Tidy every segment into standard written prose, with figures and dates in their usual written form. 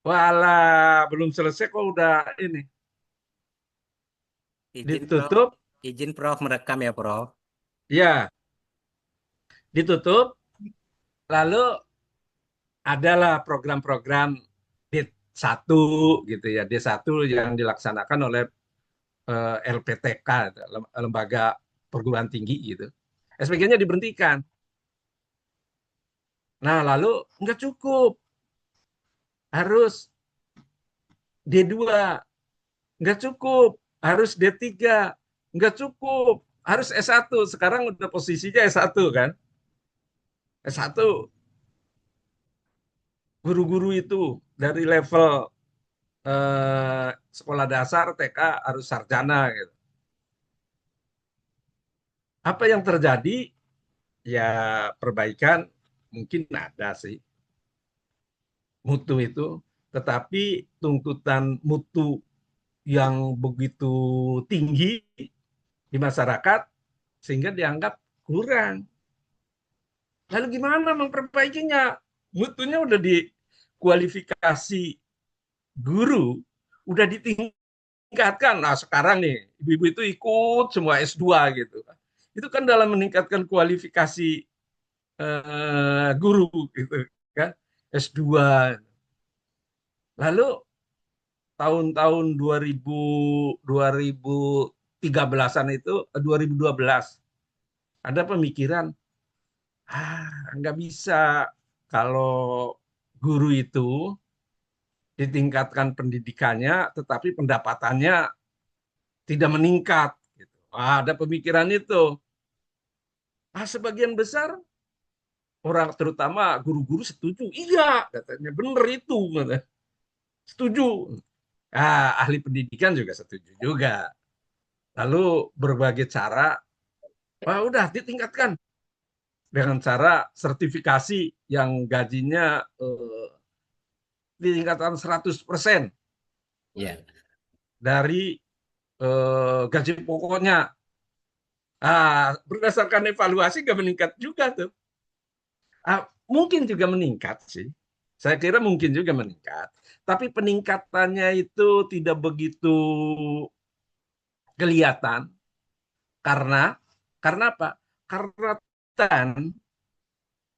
Walah, belum selesai kok udah ini Izin Prof, ditutup. izin Prof merekam ya Prof. Ya, ditutup. Lalu adalah program-program D1 gitu ya, D1 yang dilaksanakan oleh LPTK, Lembaga Perguruan Tinggi gitu. SPG-nya diberhentikan. Nah, lalu nggak cukup, harus D2, nggak cukup, harus D3, nggak cukup, harus S1. Sekarang udah posisinya S1 kan. S1 guru-guru itu dari level sekolah dasar TK harus sarjana gitu. Apa yang terjadi? Ya perbaikan mungkin ada sih mutu itu, tetapi tuntutan mutu yang begitu tinggi di masyarakat sehingga dianggap kurang. Lalu gimana memperbaikinya? Mutunya udah dikualifikasi guru, udah ditingkatkan. Nah sekarang nih ibu-ibu itu ikut semua S2 gitu. Itu kan dalam meningkatkan kualifikasi guru gitu kan, S2. Lalu tahun-tahun 2013-an itu 2012 ada pemikiran, nggak bisa kalau guru itu ditingkatkan pendidikannya tetapi pendapatannya tidak meningkat gitu. Ada pemikiran itu. Sebagian besar orang terutama guru-guru setuju. Iya, katanya benar itu, setuju. Ahli pendidikan juga setuju juga. Lalu berbagai cara, udah ditingkatkan dengan cara sertifikasi yang gajinya ditingkatkan 100% Ya. dari gaji pokoknya. Berdasarkan evaluasi nggak meningkat juga tuh. Mungkin juga meningkat sih. Saya kira mungkin juga meningkat. Tapi peningkatannya itu tidak begitu kelihatan. Karena apa? Karena dan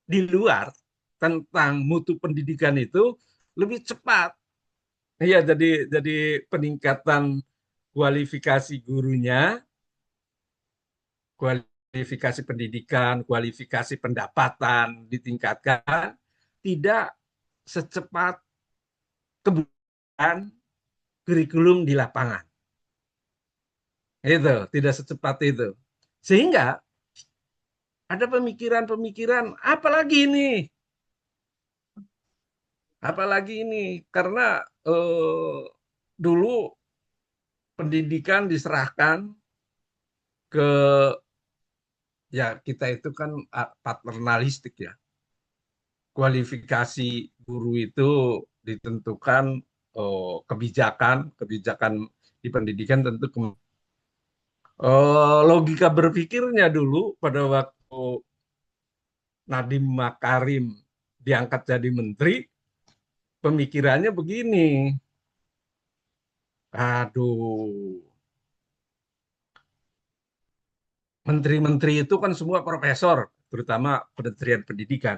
di luar tentang mutu pendidikan itu lebih cepat. Iya, jadi peningkatan kualifikasi gurunya, kualifikasi pendidikan, kualifikasi pendapatan ditingkatkan tidak secepat kebutuhan kurikulum di lapangan. Itu tidak secepat itu. Sehingga ada pemikiran-pemikiran apalagi ini, apalagi ini karena dulu pendidikan diserahkan ke, ya kita itu kan paternalistik ya. Kualifikasi guru itu ditentukan kebijakan kebijakan di pendidikan tentu logika berpikirnya dulu pada waktu Nadiem Makarim diangkat jadi menteri, pemikirannya begini. Aduh, menteri-menteri itu kan semua profesor, terutama Kementerian Pendidikan.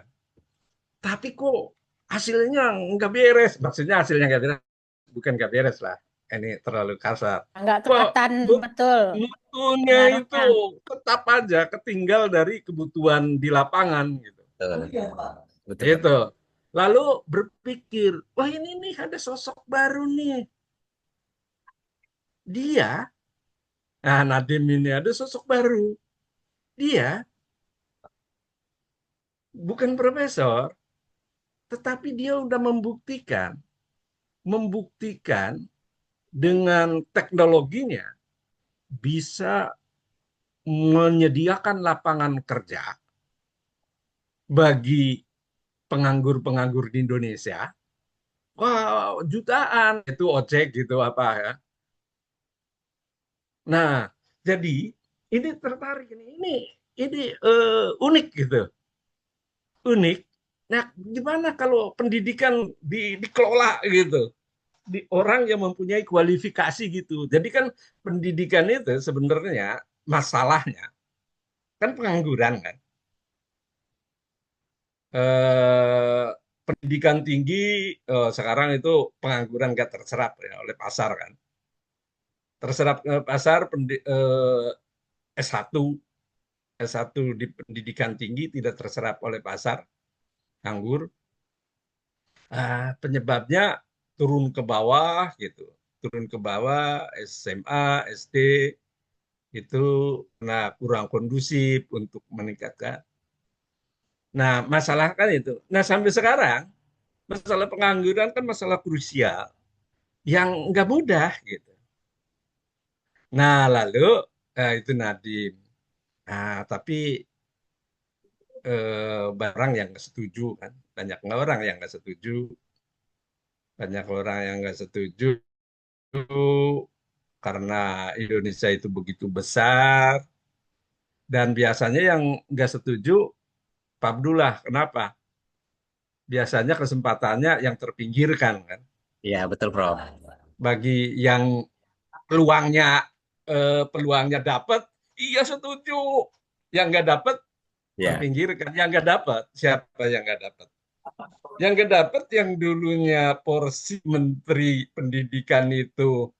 Tapi kok hasilnya nggak beres? Maksudnya hasilnya nggak beres, bukan nggak beres lah. Ini terlalu kasar. Nggak Kok kelihatan betul mutunya itu pengaruhnya. tetap aja ketinggal dari kebutuhan di lapangan gitu. Betul. Betul Pak. Itu. Lalu berpikir, wah ini nih ada sosok baru nih. Dia, Nadiem ini ada sosok baru. Dia bukan profesor, tetapi dia udah membuktikan dengan teknologinya bisa menyediakan lapangan kerja bagi penganggur-penganggur di Indonesia. Wow, jutaan itu ojek gitu apa ya. Nah, jadi ini tertarik ini unik gitu. Unik Nah, gimana kalau pendidikan dikelola gitu? Di orang yang mempunyai kualifikasi gitu. Jadi kan pendidikan itu sebenarnya masalahnya kan pengangguran kan. Eh, Pendidikan tinggi sekarang itu pengangguran nggak terserap ya oleh pasar kan. Terserap pasar S1 S1 di pendidikan tinggi tidak terserap oleh pasar, nganggur. Penyebabnya turun ke bawah gitu. Turun ke bawah SMA, SD itu nah kurang kondusif untuk meningkatkan. Nah, masalah kan itu. Nah, sampai sekarang masalah pengangguran kan masalah krusial yang nggak mudah gitu. Nah, lalu itu Nadiem. Nah, tapi barang yang nggak setuju kan, banyak orang yang nggak setuju, banyak orang yang nggak setuju karena Indonesia itu begitu besar dan biasanya yang nggak setuju Pak Abdullah. Kenapa? Biasanya kesempatannya yang terpinggirkan kan. Ya, betul, Prof. Bagi yang peluangnya peluangnya dapat, iya setuju. Yang nggak dapat Ya, terpinggirkan. Yang nggak dapat siapa yang nggak dapat? Yang nggak dapat yang dulunya porsi Menteri Pendidikan itu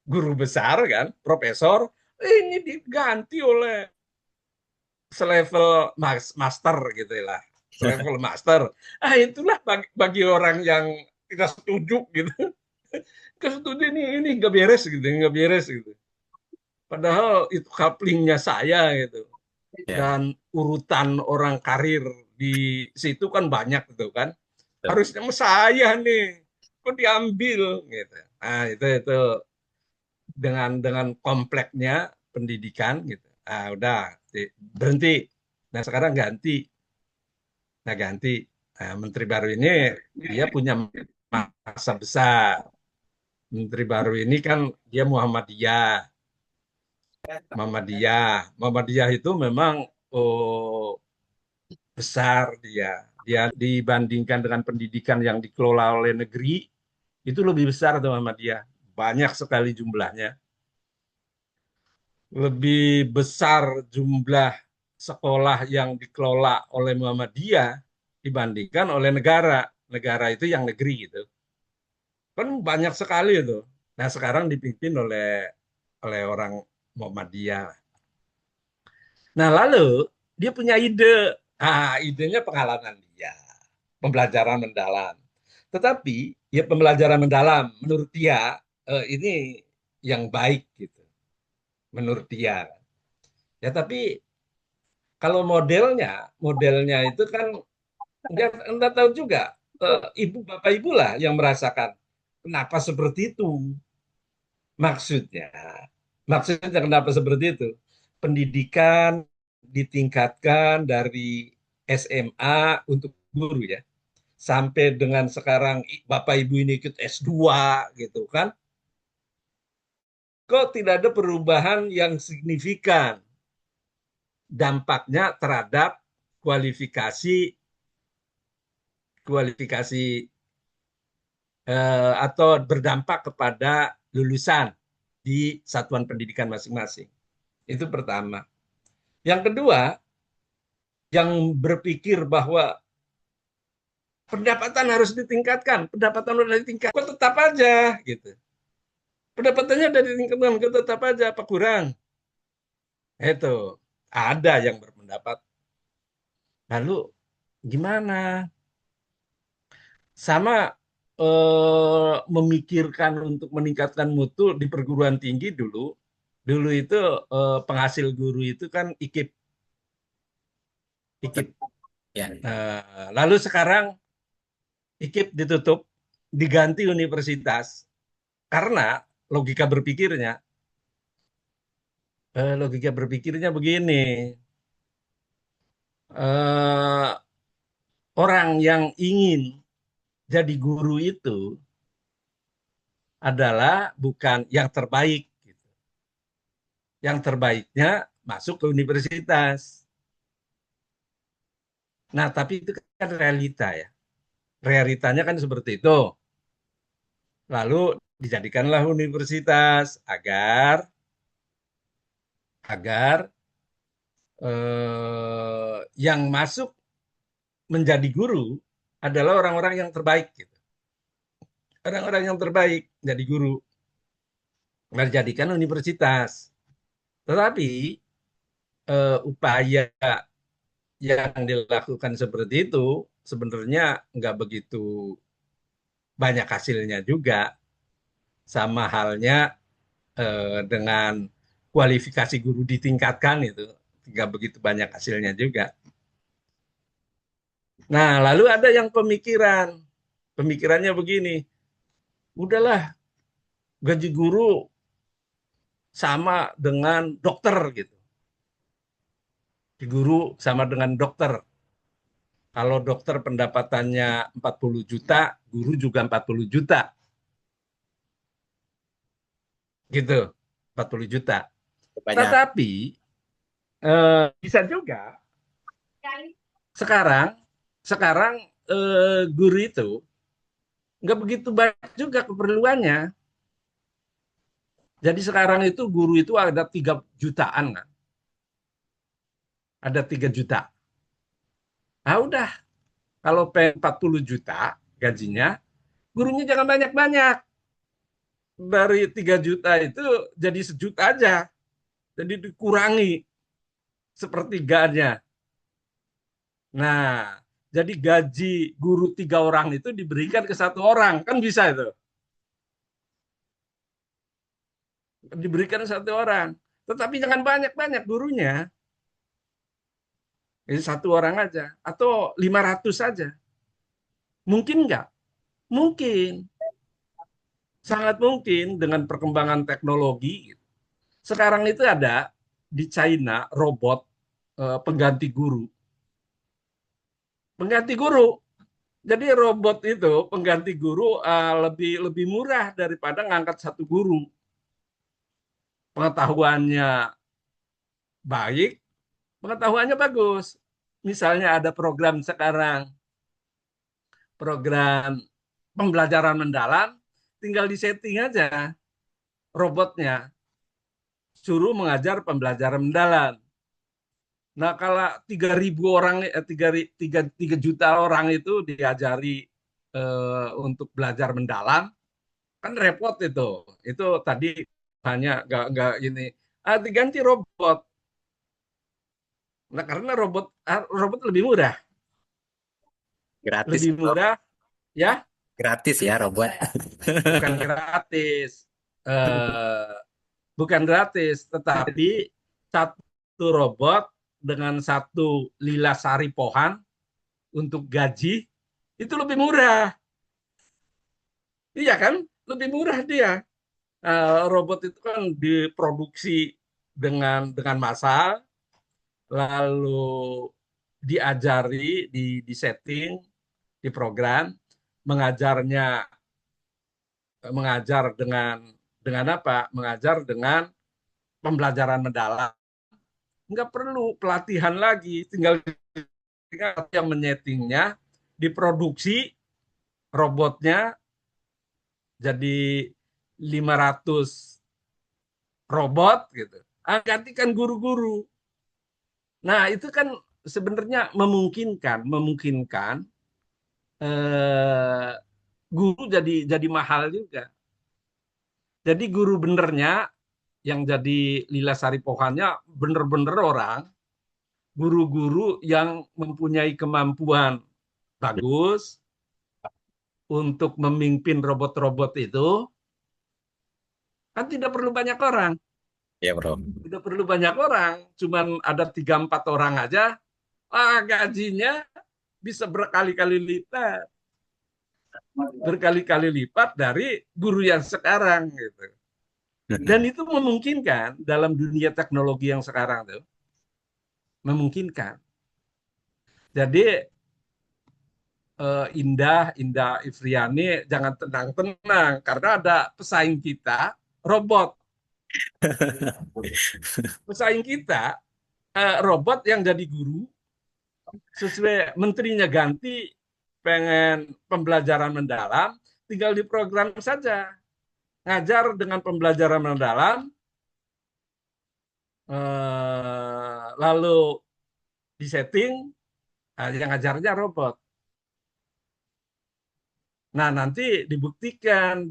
guru besar kan, profesor, ini diganti oleh selevel master gitu lah, selevel master. Itulah bagi orang yang tidak setuju gitu, nggak setuju ini nggak beres gitu, nggak beres gitu. Padahal itu couplingnya saya gitu, ya, dan urutan orang karir di situ kan banyak gitu kan. betul. Harusnya saya nih, kok diambil gitu. Nah itu dengan kompleknya pendidikan gitu. Udah berhenti. Nah sekarang ganti. Nah ganti. Nah, Menteri baru ini dia punya masa besar. Menteri baru ini kan dia Muhammadiyah. Muhammadiyah itu memang oh, besar dia. Dia dibandingkan dengan pendidikan yang dikelola oleh negeri itu lebih besar tuh Muhammadiyah. Banyak sekali jumlahnya. Lebih besar jumlah sekolah yang dikelola oleh Muhammadiyah dibandingkan oleh negara. Negara itu yang negeri gitu. Kan banyak sekali itu. Nah, sekarang dipimpin oleh orang Muhammadiyah. Nah, lalu dia punya ide. Idenya pengalaman dia, pembelajaran mendalam. Tetapi ya pembelajaran mendalam menurut dia ini yang baik gitu, menurut dia. Ya tapi kalau modelnya itu kan nggak tahu juga. Ibu bapak ibu lah yang merasakan kenapa seperti itu. Maksudnya, maksudnya kenapa seperti itu? Pendidikan ditingkatkan dari SMA untuk guru ya, sampai dengan sekarang bapak ibu ini ikut S2 gitu kan. Kok tidak ada perubahan yang signifikan dampaknya terhadap kualifikasi kualifikasi atau berdampak kepada lulusan di satuan pendidikan masing-masing. Itu pertama. Yang kedua, yang berpikir bahwa pendapatan harus ditingkatkan, pendapatan harus ditingkatkan, kok tetap aja gitu. Pendapatannya dari ditingkatkan, kok tetap aja apa kurang? Itu ada yang berpendapat. Lalu gimana? Sama memikirkan untuk meningkatkan mutu di perguruan tinggi dulu. Dulu itu penghasil guru itu kan IKIP, IKIP. Ya, Lalu sekarang IKIP ditutup, diganti universitas karena logika berpikirnya begini. eh, Orang yang ingin jadi guru itu adalah bukan yang terbaik gitu. Yang terbaiknya masuk ke universitas. Nah, tapi itu kan realita ya. Realitanya kan seperti itu. Lalu dijadikanlah universitas agar yang masuk menjadi guru adalah orang-orang yang terbaik gitu. Orang-orang yang terbaik jadi guru. Nah, dijadikan universitas. Tetapi upaya yang dilakukan seperti itu sebenarnya nggak begitu banyak hasilnya juga. Sama halnya dengan kualifikasi guru ditingkatkan itu nggak begitu banyak hasilnya juga. Nah, lalu ada yang pemikirannya begini, udahlah gaji guru sama dengan dokter gitu. Guru sama dengan dokter. Kalau dokter pendapatannya 40 juta, guru juga 40 juta. Gitu, 40 juta. Banyak. Tetapi bisa juga sekarang sekarang guru itu nggak begitu banyak juga keperluannya. Jadi sekarang itu guru itu ada 3 jutaan kan? Ada 3 juta. Ah udah, kalau pengen 40 juta gajinya, gurunya jangan banyak-banyak. Dari 3 juta itu jadi 1 juta aja. Jadi dikurangi sepertiganya. Nah, jadi gaji guru 3 orang itu diberikan ke 1 orang. Kan bisa itu. Diberikan 1 orang. Tetapi jangan banyak-banyak gurunya. Jadi 1 orang aja. Atau 500 saja. Mungkin nggak? Mungkin. Sangat mungkin dengan perkembangan teknologi. Sekarang itu ada di China robot pengganti guru. Pengganti guru. Jadi robot itu pengganti guru lebih lebih murah daripada ngangkat satu guru. Pengetahuannya baik, pengetahuannya bagus. Misalnya ada program sekarang, program pembelajaran mendalam, tinggal disetting aja robotnya, suruh mengajar pembelajaran mendalam. Nah, kalau 3.000 orang, 3 juta orang itu diajari untuk belajar mendalam, kan repot itu. Itu tadi hanya nggak ini, diganti robot. Nah, karena robot Gratis, lebih Bro. murah ya, Gratis ya robot. bukan gratis, eh, bukan gratis, tetapi satu robot dengan satu lila sari pohan untuk gaji itu lebih murah. Iya kan? Lebih murah dia. Robot itu kan diproduksi dengan massal, lalu diajari, di setting, di program, mengajarnya mengajar dengan apa? Mengajar dengan pembelajaran mendalam. Nggak perlu pelatihan lagi, tinggal yang menyetingnya, diproduksi robotnya jadi 500 robot gitu. Gantikan guru-guru. Nah, itu kan sebenarnya memungkinkan eh, guru jadi mahal juga. Jadi guru benernya yang jadi Lila Sari Pohannya bener-bener orang, guru-guru yang mempunyai kemampuan bagus untuk memimpin robot-robot itu, kan tidak perlu banyak orang. Ya, Bro. Tidak perlu banyak orang, cuman ada 3-4 orang aja, gajinya bisa berkali-kali lipat dari guru yang sekarang gitu. Dan itu memungkinkan dalam dunia teknologi yang sekarang tuh, memungkinkan. Jadi Indah Ifriani jangan tenang-tenang karena ada pesaing kita robot, pesaing kita robot yang jadi guru sesuai menterinya ganti, pengen pembelajaran mendalam, tinggal diprogram saja. Ngajar dengan pembelajaran mendalam, lalu disetting, yang ngajarnya robot. Nah, nanti dibuktikan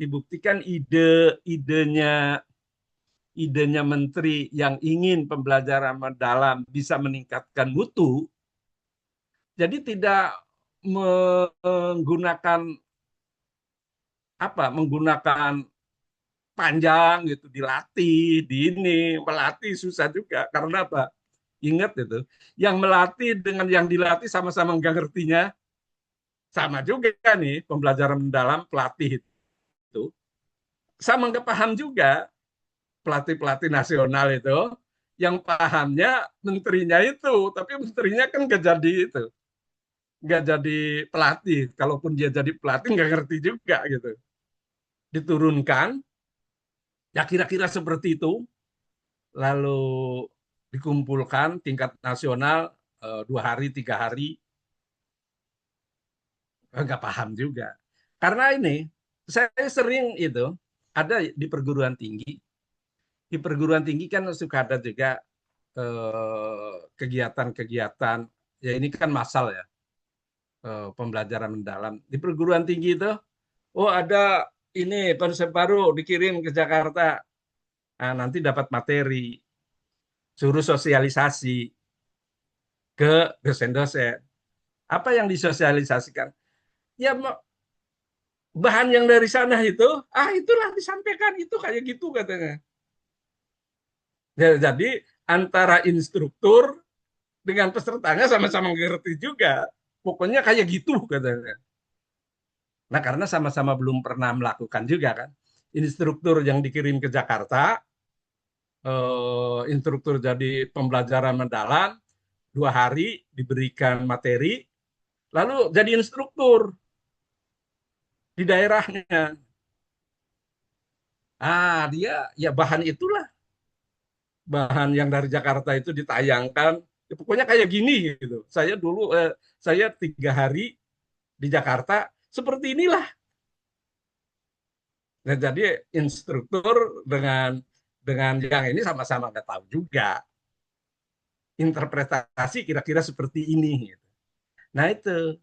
idenya menteri yang ingin pembelajaran mendalam bisa meningkatkan mutu, jadi tidak menggunakan menggunakan panjang gitu, dilatih, di ini melatih susah juga karena apa? Ingat itu, yang melatih dengan yang dilatih sama-sama nggak ngertinya, sama juga nih pembelajaran mendalam pelatih itu sama nggak paham juga. Pelatih-pelatih nasional itu yang pahamnya menterinya itu, tapi menterinya kan nggak jadi itu, nggak jadi pelatih. Kalaupun dia jadi pelatih nggak ngerti juga gitu. Diturunkan, ya kira-kira seperti itu, lalu dikumpulkan tingkat nasional, 2 hari 3 hari, nggak paham juga. Karena ini saya sering itu ada di perguruan tinggi. Di perguruan tinggi kan suka ada juga kegiatan-kegiatan, ya ini kan massal ya, pembelajaran mendalam di perguruan tinggi itu. Oh, ada ini konsep baru dikirim ke Jakarta. Nah, nanti dapat materi, suruh sosialisasi ke dosen-dosen. Apa yang disosialisasikan? Ya bahan yang dari sana itu, itulah disampaikan, itu kayak gitu katanya. Ya, jadi antara instruktur dengan pesertanya sama-sama ngerti juga. Pokoknya kayak gitu katanya. Nah, karena sama-sama belum pernah melakukan juga kan. Instruktur yang dikirim ke Jakarta, instruktur jadi pembelajaran mendalam, 2 hari diberikan materi, lalu jadi instruktur di daerahnya. Dia ya bahan itulah, bahan yang dari Jakarta itu ditayangkan. Ya, pokoknya kayak gini gitu. Saya 3 hari di Jakarta seperti inilah. Nah, jadi instruktur dengan yang ini sama-sama nggak tahu juga interpretasi kira-kira seperti ini. Gitu. Nah itu.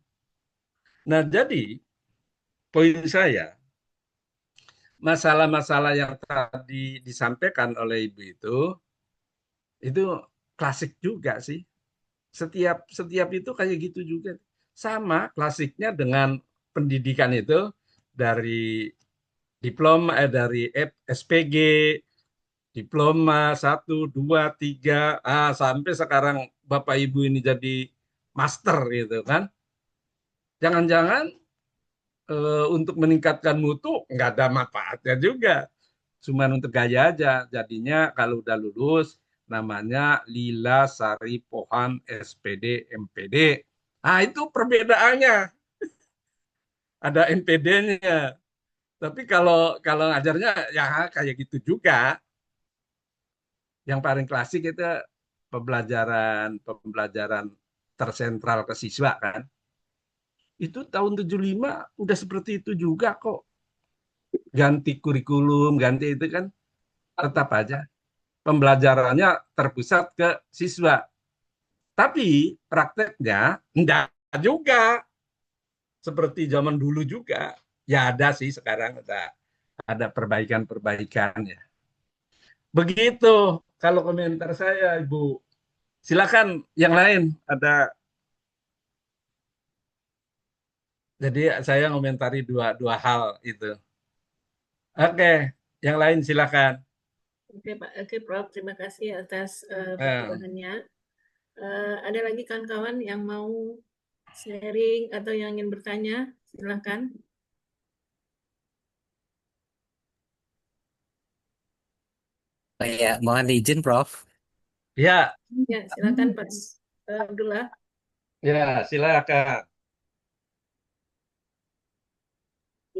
Nah jadi poin saya, masalah-masalah yang tadi disampaikan oleh ibu itu klasik juga sih. Setiap setiap itu kayak gitu juga. Sama klasiknya dengan pendidikan itu, dari dari SPG, diploma 1, 2, 3, sampai sekarang Bapak Ibu ini jadi master gitu kan. Jangan-jangan untuk meningkatkan mutu nggak ada manfaatnya juga. Cuman untuk gaya aja. Jadinya kalau udah lulus namanya Lila Sari Pohan SPD MPD. Itu perbedaannya. Ada MPD-nya. Tapi kalau kalau ngajarnya ya kayak gitu juga. Yang paling klasik itu pembelajaran pembelajaran tersentral ke siswa kan. Itu tahun 75 udah seperti itu juga kok. Ganti kurikulum, ganti itu kan tetap aja pembelajarannya terpusat ke siswa. Tapi prakteknya enggak juga seperti zaman dulu juga. Ya ada sih sekarang ada perbaikan-perbaikan ya. Begitu kalau komentar saya, Ibu. Silakan yang lain ada. Jadi saya komentari dua dua hal itu. Oke, yang lain silakan. Oke Pak, oke Prof, terima kasih atas Eh, pencerahannya. Ada lagi kawan-kawan yang mau sharing atau yang ingin bertanya, silakan. Ya, mohon izin, Prof. ya, Ya, silakan Pak Abdullah. ya silakan.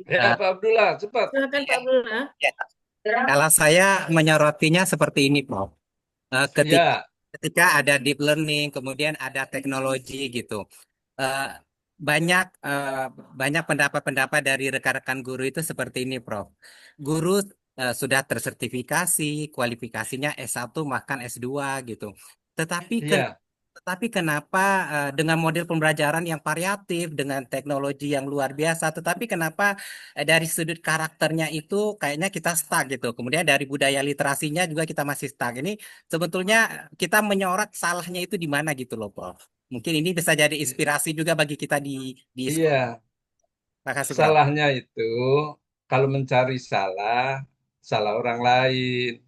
Ya Eh, Pak Abdullah, cepat. Silakan Pak Abdullah. ya, kalau saya menyorotinya seperti ini, Prof. Ketika Ya, ketika ada deep learning, kemudian ada teknologi gitu. Eh, banyak banyak pendapat-pendapat dari rekan-rekan guru itu seperti ini, Prof. Guru sudah tersertifikasi, kualifikasinya S1 bahkan S2 gitu. Tetapi Iya, tetapi kenapa dengan model pembelajaran yang variatif, dengan teknologi yang luar biasa, tetapi kenapa dari sudut karakternya itu kayaknya kita stuck gitu. Kemudian dari budaya literasinya juga kita masih stuck. Ini sebetulnya kita menyorot salahnya itu di mana gitu loh, Prof. Mungkin ini bisa jadi inspirasi juga bagi kita di sekolah. iya. Makasih, Prof. Salahnya itu kalau mencari salah, salah orang lain.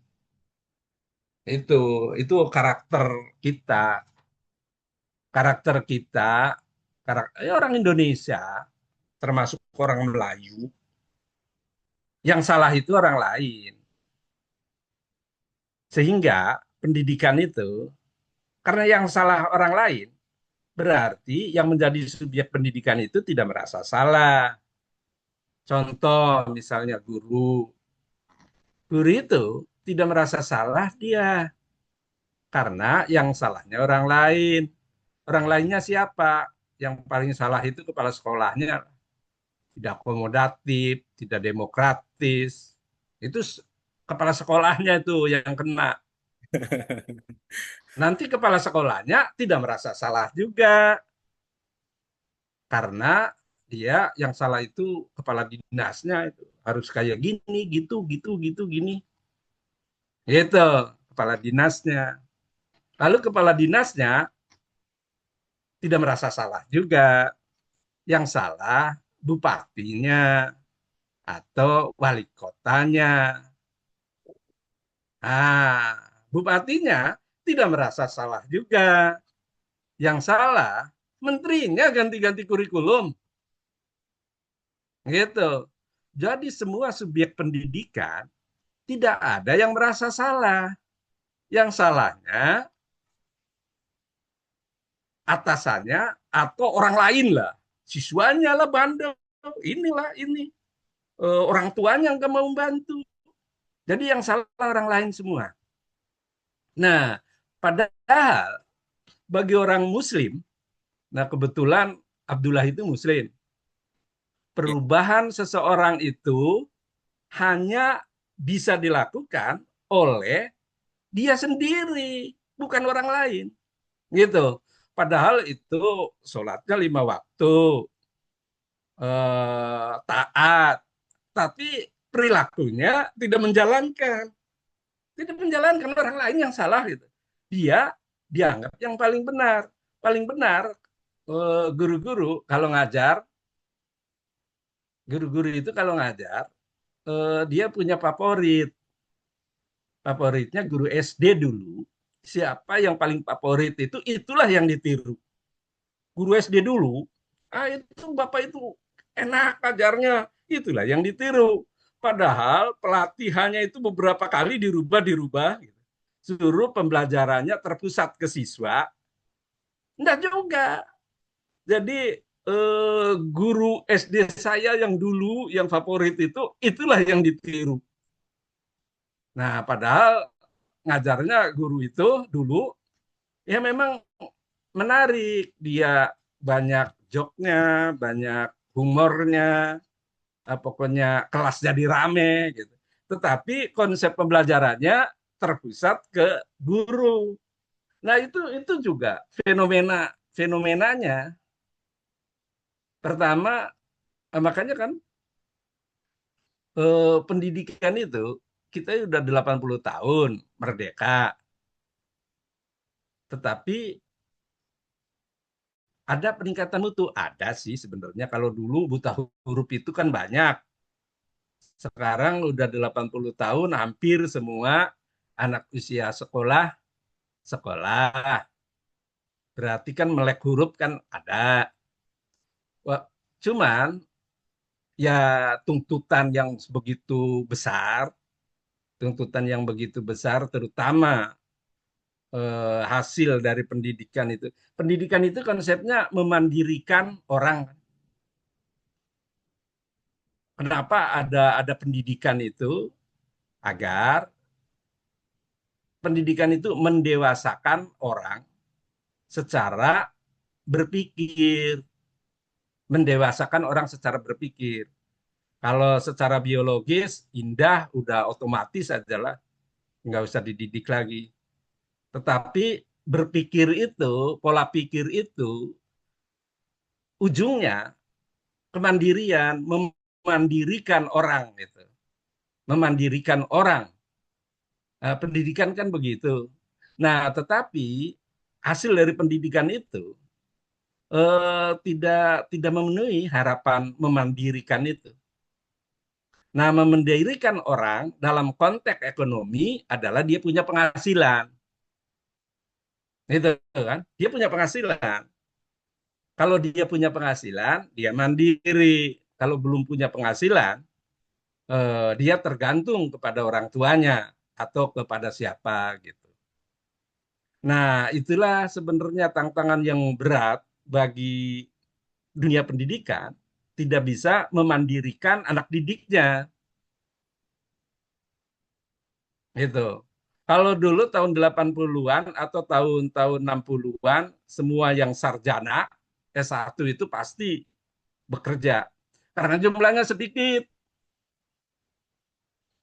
Itu itu karakter kita, karakter kita, orang Indonesia, termasuk orang Melayu, yang salah itu orang lain. Sehingga pendidikan itu, karena yang salah orang lain, berarti yang menjadi subjek pendidikan itu tidak merasa salah. Contoh misalnya guru, guru itu tidak merasa salah dia karena yang salahnya orang lain. Orang lainnya siapa? Yang paling salah itu kepala sekolahnya, tidak akomodatif, tidak demokratis. Itu kepala sekolahnya itu yang kena. Nanti kepala sekolahnya tidak merasa salah juga karena dia yang salah itu kepala dinasnya itu harus kayak gini, gitu, gitu, gitu, gini. Itu kepala dinasnya. Lalu kepala dinasnya tidak merasa salah juga. Yang salah bupatinya atau wali kotanya. Nah, bupatinya tidak merasa salah juga. Yang salah menterinya ganti-ganti kurikulum. Gitu. Jadi semua subjek pendidikan tidak ada yang merasa salah. Yang salahnya atasannya atau orang lain lah. Siswanya lah bandel. Inilah ini. Orang tuanya nggak mau membantu. Jadi yang salah orang lain semua. Nah, padahal bagi orang Muslim, nah kebetulan Abdullah itu Muslim, Ya. perubahan seseorang itu hanya bisa dilakukan oleh dia sendiri, bukan orang lain. Gitu. Padahal itu sholatnya 5 waktu, taat, tapi perilakunya tidak menjalankan. Tidak menjalankan orang lain yang salah gitu. Dia dianggap yang paling benar. Paling benar guru-guru kalau ngajar, guru-guru itu kalau ngajar dia punya favorit. Favoritnya guru SD dulu. Siapa yang paling favorit itu itulah yang ditiru. Guru SD dulu, itu Bapak itu enak ajarnya, itulah yang ditiru. Padahal pelatihannya itu beberapa kali dirubah-dirubah. Suruh pembelajarannya terpusat ke siswa. Enggak juga. Jadi guru SD saya yang dulu, yang favorit itu, itulah yang ditiru. Nah, padahal ngajarnya guru itu dulu, ya memang menarik. Dia banyak joknya, banyak humornya, pokoknya kelas jadi rame gitu. Tetapi konsep pembelajarannya terpusat ke guru. Nah, itu juga fenomenanya. Pertama, makanya kan pendidikan itu kita udah 80 tahun merdeka, tetapi ada peningkatan mutu. Ada sih sebenarnya. Kalau dulu buta huruf itu kan banyak. Sekarang udah 80 tahun hampir semua anak usia sekolah sekolah. Berarti kan melek huruf kan ada. Wah, cuman ya tuntutan yang begitu besar, tuntutan yang begitu besar terutama hasil dari pendidikan itu. Pendidikan itu konsepnya memandirikan orang. Kenapa ada pendidikan itu? Agar pendidikan itu mendewasakan orang secara berpikir, mendewasakan orang secara berpikir. Kalau secara biologis indah udah otomatis adalah nggak usah dididik lagi. Tetapi berpikir itu, pola pikir itu ujungnya kemandirian, memandirikan orang gitu. Memandirikan orang. Nah, pendidikan kan begitu. Nah, tetapi hasil dari pendidikan itu tidak memenuhi harapan memandirikan itu. Nah, memandirikan orang dalam konteks ekonomi adalah dia punya penghasilan. Itu kan? Dia punya penghasilan. Kalau dia punya penghasilan, dia mandiri. Kalau belum punya penghasilan, dia tergantung kepada orang tuanya atau kepada siapa gitu. Nah, itulah sebenarnya tantangan yang berat bagi dunia pendidikan, tidak bisa memandirikan anak didiknya. Gitu. Kalau dulu tahun 80-an atau tahun-tahun 60-an, semua yang sarjana S1 itu pasti bekerja. Karena jumlahnya sedikit.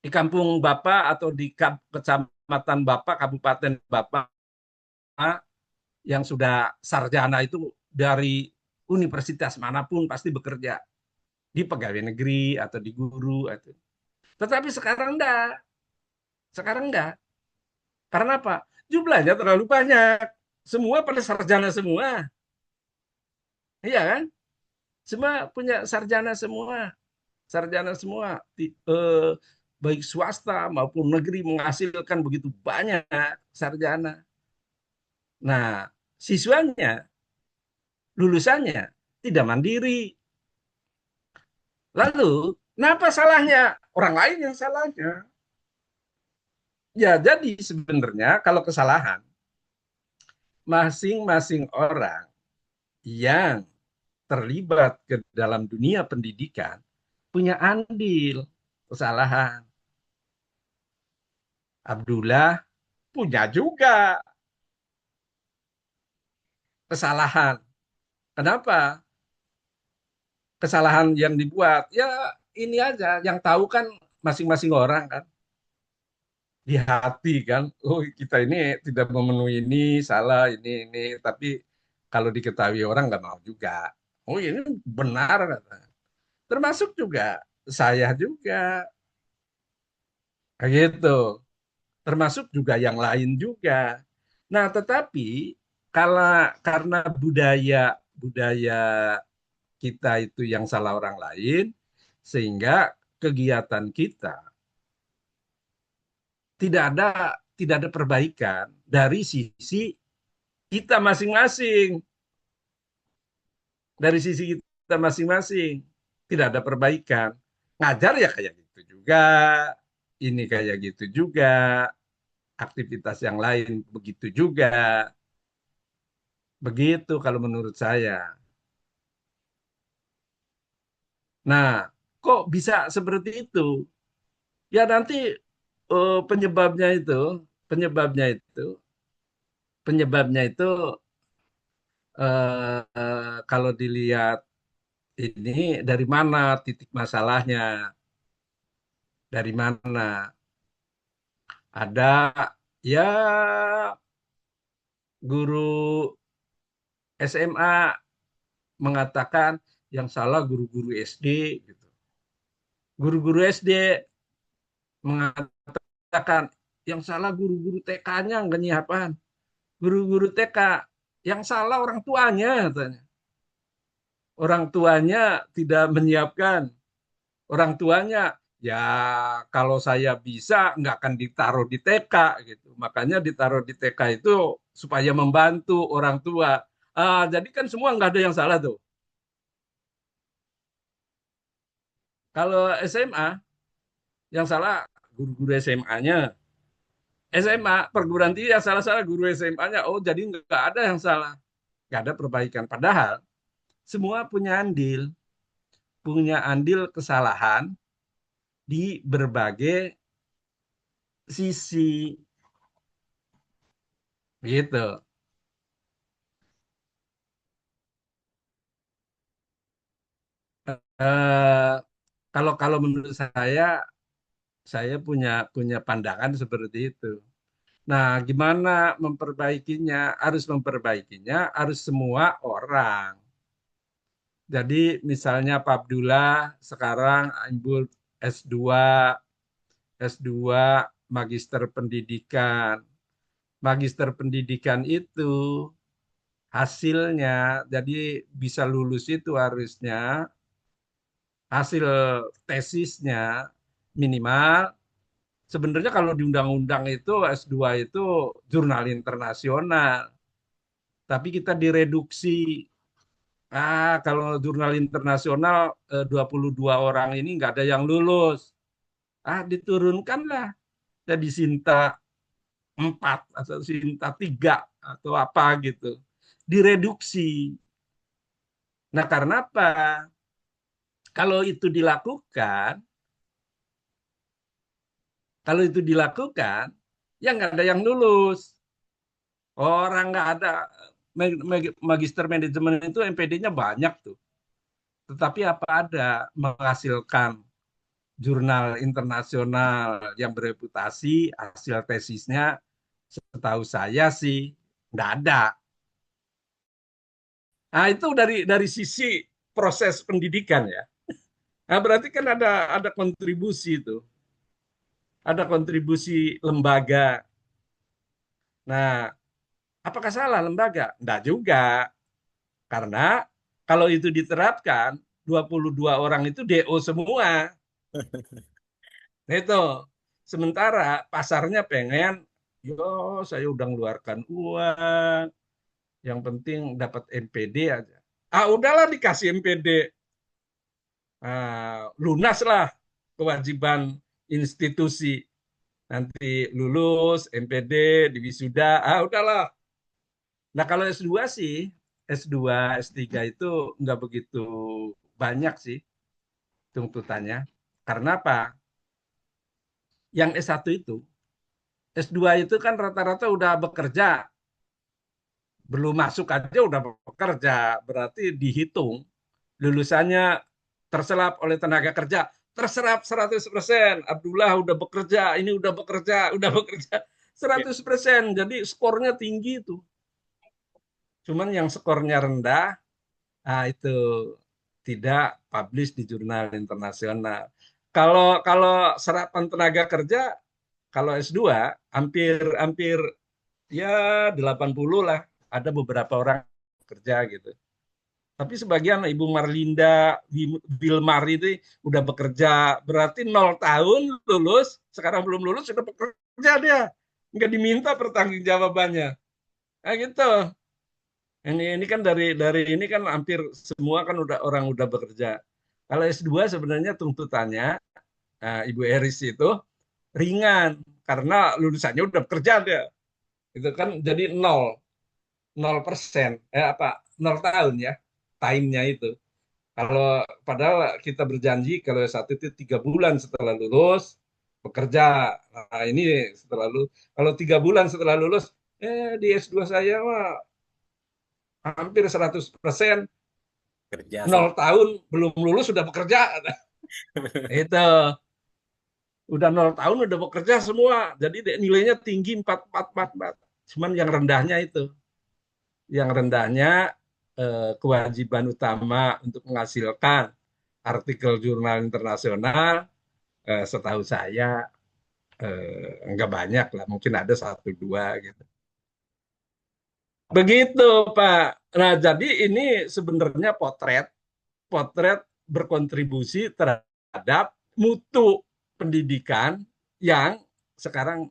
Di kampung Bapak atau di kecamatan Bapak, kabupaten Bapak yang sudah sarjana itu dari universitas manapun pasti bekerja. Di pegawai negeri atau di guru. Tetapi sekarang enggak. Sekarang enggak. Karena apa? Jumlahnya terlalu banyak. Semua pada sarjana semua. Iya kan? Semua punya sarjana semua. Sarjana semua. Baik swasta maupun negeri menghasilkan begitu banyak sarjana. Nah, siswanya, lulusannya tidak mandiri. Lalu, kenapa salahnya? Orang lain yang salahnya. Ya, jadi sebenarnya kalau kesalahan, masing-masing orang yang terlibat ke dalam dunia pendidikan punya andil kesalahan. Abdullah punya juga kesalahan. Kenapa? Kesalahan yang dibuat. Ya ini aja, yang tahu kan masing-masing orang kan. Di hati kan, oh kita ini tidak memenuhi ini, salah ini. Tapi kalau diketahui orang nggak mau juga. Oh ini benar. Termasuk juga saya juga. Kayak gitu. Termasuk juga yang lain juga. Nah, tetapi karena budaya budaya kita itu yang salah orang lain, sehingga kegiatan kita tidak ada tidak ada perbaikan dari sisi kita masing-masing, dari sisi kita masing-masing tidak ada perbaikan. Ngajar ya kayak gitu juga, ini kayak gitu juga, aktivitas yang lain begitu juga. Begitu kalau menurut saya. Nah, kok bisa seperti itu? Ya nanti penyebabnya itu, penyebabnya itu, penyebabnya itu kalau dilihat ini dari mana titik masalahnya, dari mana? Ada ya guru SMA mengatakan yang salah guru-guru SD gitu. Guru-guru SD mengatakan yang salah guru-guru TK-nya nggak nyiapin. Guru-guru TK yang salah orang tuanya katanya. Orang tuanya tidak menyiapkan. Orang tuanya ya kalau saya bisa nggak akan ditaruh di TK gitu. Makanya ditaruh di TK itu supaya membantu orang tua. Jadi kan semua nggak ada yang salah tuh. Kalau SMA yang salah guru-guru SMA-nya. SMA perguruan tinggi yang salah-salah guru SMA-nya. Oh jadi nggak ada yang salah. Nggak ada perbaikan. Padahal semua punya andil kesalahan di berbagai sisi. Gitu. Eh, kalau kalau menurut saya punya punya pandangan seperti itu. Nah, gimana memperbaikinya? Harus semua orang. Jadi misalnya Pak Abdullah sekarang ambil S2, S2 Magister Pendidikan. Magister Pendidikan itu hasilnya, jadi bisa lulus itu harusnya hasil tesisnya minimal. Sebenarnya kalau di undang-undang itu S2 itu jurnal internasional, tapi kita direduksi. Kalau jurnal internasional 22 orang ini nggak ada yang lulus. Diturunkanlah jadi Sinta 4 atau Sinta 3 atau apa gitu. Direduksi. Nah, karena apa? Kalau itu dilakukan, kalau itu dilakukan, ya nggak ada yang lulus. Orang nggak ada magister manajemen itu MPD-nya banyak tuh. Tetapi apa ada menghasilkan jurnal internasional yang bereputasi, hasil tesisnya setahu saya sih nggak ada. Nah, itu dari sisi proses pendidikan ya. Nah, berarti kan ada kontribusi itu, ada kontribusi lembaga. Nah, apakah salah lembaga? Enggak juga. Karena kalau itu diterapkan, 22 orang itu DO semua. Nah, itu. Sementara pasarnya pengen, yo saya udah ngeluarkan uang, yang penting dapat MPD aja. Udahlah dikasih MPD. Lunas lah kewajiban institusi. Nanti lulus, MPD, di wisuda, udahlah. Nah, kalau S2 sih, S2, S3 itu nggak begitu banyak sih tuntutannya. Karena apa? Yang S1 itu, S2 itu kan rata-rata udah bekerja. Belum masuk aja udah bekerja. Berarti dihitung lulusannya terserap oleh tenaga kerja. Terserap 100%. Abdullah udah bekerja, ini udah bekerja 100%. Jadi skornya tinggi itu. Cuman yang skornya rendah, itu tidak publish di jurnal internasional. Kalau kalau serapan tenaga kerja, kalau S2 hampir hampir ya 80 lah. Ada beberapa orang kerja gitu. Tapi sebagian Ibu Marlinda, Wilmar itu udah bekerja. Berarti 0 tahun lulus, sekarang belum lulus sudah bekerja dia. Nggak diminta pertanggungjawabannya. Nah gitu. Ini kan dari ini kan hampir semua kan orang udah bekerja. Kalau S2 sebenarnya tuntutannya Ibu Eris itu ringan karena lulusannya udah bekerja dia. Itu kan jadi 0% apa 0 tahun ya time-nya itu. Kalau padahal kita berjanji kalau S1 itu 3 bulan setelah lulus bekerja. Nah, ini setelah lulus. Kalau 3 bulan setelah lulus, di S2 saya mah hampir 100%. Kerja 0 tahun belum lulus sudah bekerja. Itu udah 0 tahun udah bekerja semua. Jadi nilainya tinggi 4,444. Cuman yang rendahnya itu, yang rendahnya kewajiban utama untuk menghasilkan artikel jurnal internasional, setahu saya enggak banyak lah, mungkin ada satu dua gitu. Begitu Pak. Nah, jadi ini sebenarnya potret potret berkontribusi terhadap mutu pendidikan yang sekarang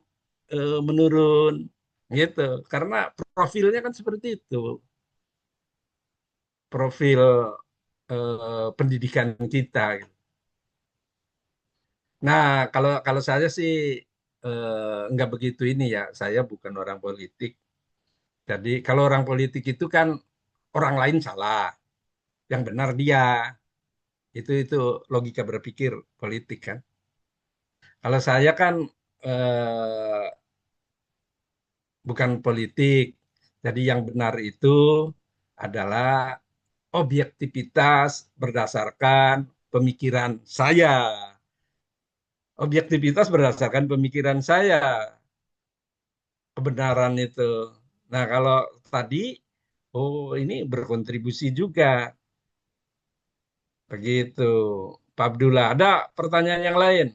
menurun gitu. Karena profilnya kan seperti itu. Profil pendidikan kita gitu. Nah, kalau kalau saya sih nggak begitu ini ya. Saya bukan orang politik. Jadi kalau orang politik itu kan orang lain salah, yang benar dia. Itu logika berpikir politik kan. Kalau saya kan eh, bukan politik. Jadi yang benar itu adalah objektivitas berdasarkan pemikiran saya. Objektivitas berdasarkan pemikiran saya, kebenaran itu. Nah, kalau tadi, oh ini berkontribusi juga. Begitu. Pak Abdullah, ada pertanyaan yang lain?